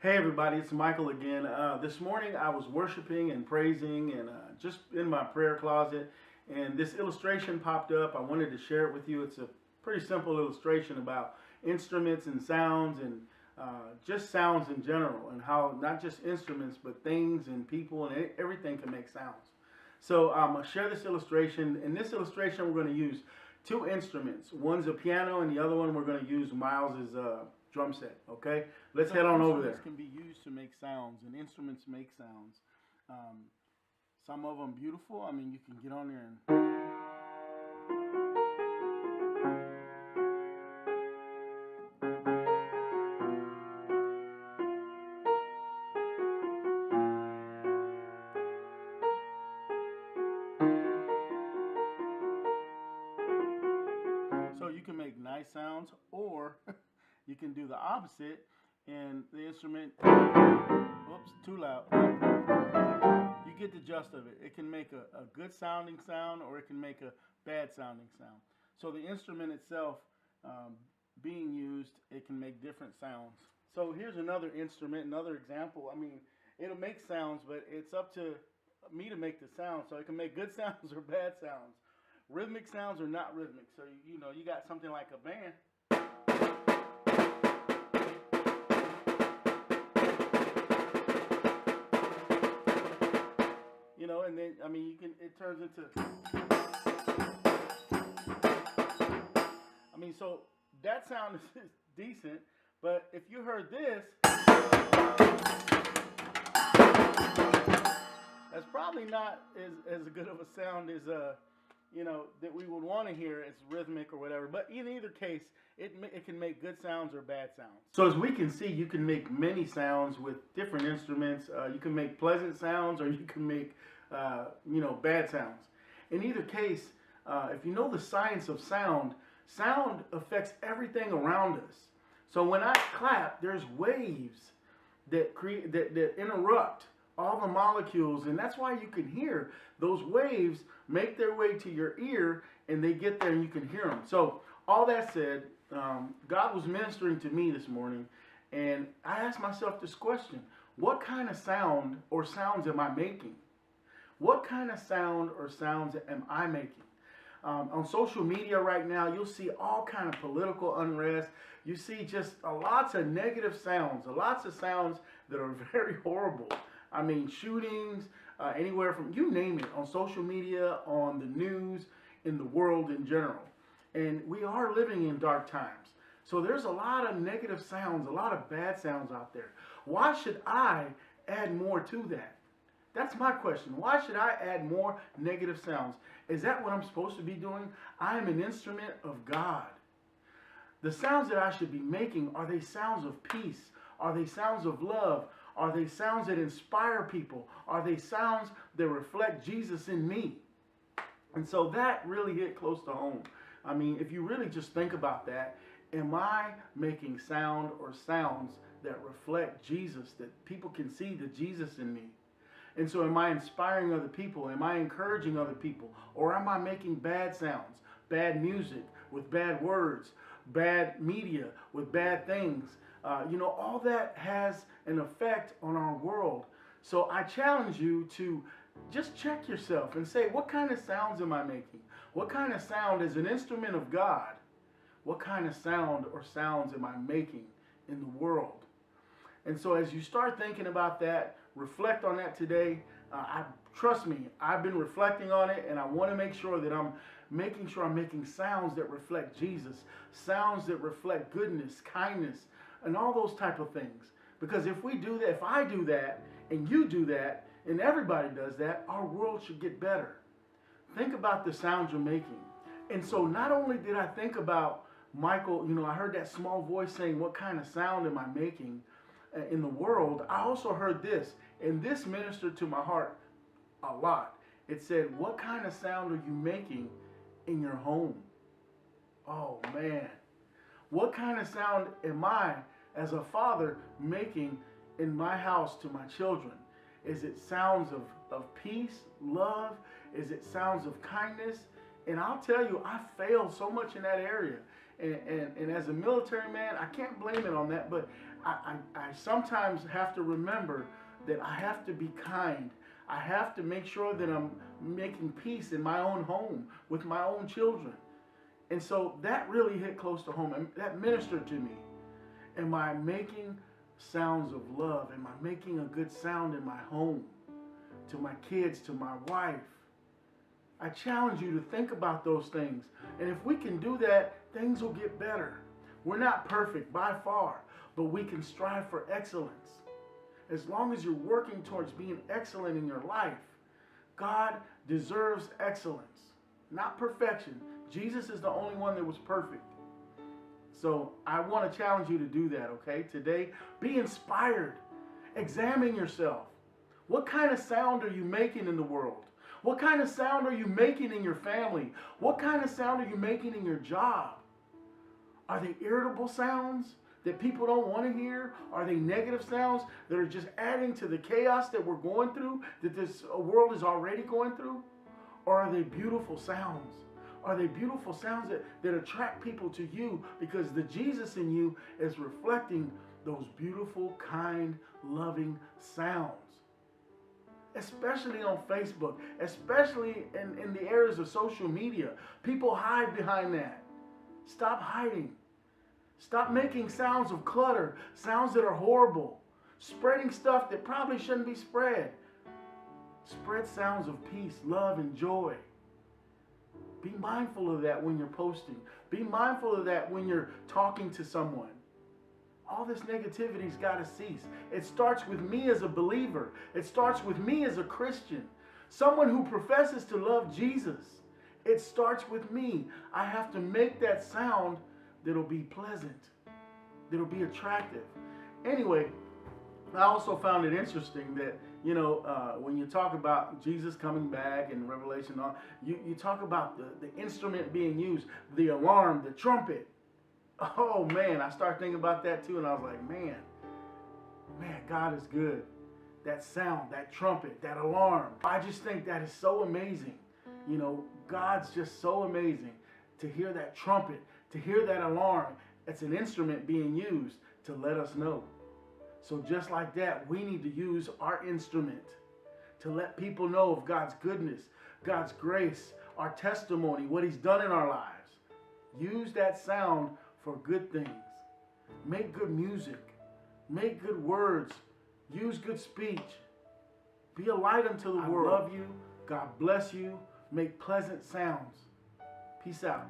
Hey everybody, it's Michael again. This morning I was worshiping and praising and just in my prayer closet, and this illustration popped up. I wanted to share it with you. It's a pretty simple illustration about instruments and sounds and just sounds in general, and how not just instruments but things and people and everything can make sounds. So I'm going to share this illustration. In this illustration, we're going to use two instruments. One's a piano, and the other one we're going to use Miles's drum set. Okay, let's head on over there. Instruments can be used to make sounds, and instruments make sounds. Um, some of them beautiful. I mean, you can get on there and so you can make nice sounds, or you can do the opposite, and the instrument, whoops, too loud. You get the gist of it. It can make a good sounding sound, or it can make a bad sounding sound. So the instrument itself, being used, it can make different sounds. So here's another instrument, another example. I mean, it'll make sounds, but it's up to me to make the sound. So it can make good sounds or bad sounds. Rhythmic sounds are not rhythmic. So you got something like a band. And then I mean it turns into. I mean, so that sound is decent, but if you heard this, that's probably not as good of a sound as that we would want to hear as rhythmic or whatever. But in either case, it can make good sounds or bad sounds. So as we can see, you can make many sounds with different instruments. You can make pleasant sounds, or you can make bad sounds. In either case, if you know the science of sound, sound affects everything around us. So when I clap, there's waves that interrupt all the molecules, and that's why you can hear those waves make their way to your ear, and they get there and you can hear them. So all that said, God was ministering to me this morning, and I asked myself this question: what kind of sound or sounds am I making? What kind of sound or sounds am I making? On social media right now, you'll see all kind of political unrest. You see just lots of negative sounds, lots of sounds that are very horrible. I mean, shootings, anywhere from, you name it, on social media, on the news, in the world in general. And we are living in dark times. So there's a lot of negative sounds, a lot of bad sounds out there. Why should I add more to that? That's my question. Why should I add more negative sounds? Is that what I'm supposed to be doing? I am an instrument of God. The sounds that I should be making, are they sounds of peace? Are they sounds of love? Are they sounds that inspire people? Are they sounds that reflect Jesus in me? And so that really hit close to home. I mean, if you really just think about that, am I making sound or sounds that reflect Jesus, that people can see the Jesus in me? And so am I inspiring other people? Am I encouraging other people? Or am I making bad sounds, bad music with bad words, bad media with bad things? All that has an effect on our world. So I challenge you to just check yourself and say, what kind of sounds am I making? What kind of sound is an instrument of God? What kind of sound or sounds am I making in the world? And so as you start thinking about that, reflect on that today. Trust me, I've been reflecting on it, and I want to make sure that I'm making sounds that reflect Jesus, sounds that reflect goodness, kindness, and all those type of things. Because if we do that, if I do that, and you do that, and everybody does that, our world should get better. Think about the sounds you're making. And so not only did I think about Michael, I heard that small voice saying, what kind of sound am I making in the world? I also heard this, and this ministered to my heart a lot. It said, what kind of sound are you making in your home? Oh man, what kind of sound am I as a father making in my house to my children? Is it sounds of peace, love? Is it sounds of kindness? And I'll tell you, I failed so much in that area. And as a military man, I can't blame it on that, but I sometimes have to remember that I have to be kind. I have to make sure that I'm making peace in my own home with my own children. And so that really hit close to home, and that ministered to me. Am I making sounds of love? Am I making a good sound in my home? To my kids, to my wife? I challenge you to think about those things. And if we can do that, things will get better. We're not perfect by far, but we can strive for excellence. As long as you're working towards being excellent in your life, God deserves excellence, not perfection. Jesus is the only one that was perfect. So I want to challenge you to do that, okay? Today, be inspired. Examine yourself. What kind of sound are you making in the world? What kind of sound are you making in your family? What kind of sound are you making in your job? Are they irritable sounds that people don't want to hear? Are they negative sounds that are just adding to the chaos that we're going through, that this world is already going through? Or are they beautiful sounds? Are they beautiful sounds that attract people to you because the Jesus in you is reflecting those beautiful, kind, loving sounds? Especially on Facebook, especially in the areas of social media. People hide behind that. Stop hiding. Stop making sounds of clutter, sounds that are horrible, spreading stuff that probably shouldn't be spread. Spread sounds of peace, love, and joy. Be mindful of that when you're posting. Be mindful of that when you're talking to someone. All this negativity's got to cease. It starts with me as a believer. It starts with me as a Christian. Someone who professes to love Jesus. It starts with me. I have to make that sound that'll be pleasant, that'll be attractive. Anyway, I also found it interesting that, when you talk about Jesus coming back in Revelation, you talk about the instrument being used, the alarm, the trumpet. Oh man, I started thinking about that too, and I was like, man, God is good. That sound, that trumpet, that alarm. I just think that is so amazing. God's just so amazing to hear that trumpet, to hear that alarm. It's an instrument being used to let us know. So just like that, we need to use our instrument to let people know of God's goodness, God's grace, our testimony, what He's done in our lives. Use that sound for good things. Make good music. Make good words. Use good speech. Be a light unto the world. I love you. God bless you. Make pleasant sounds. Peace out.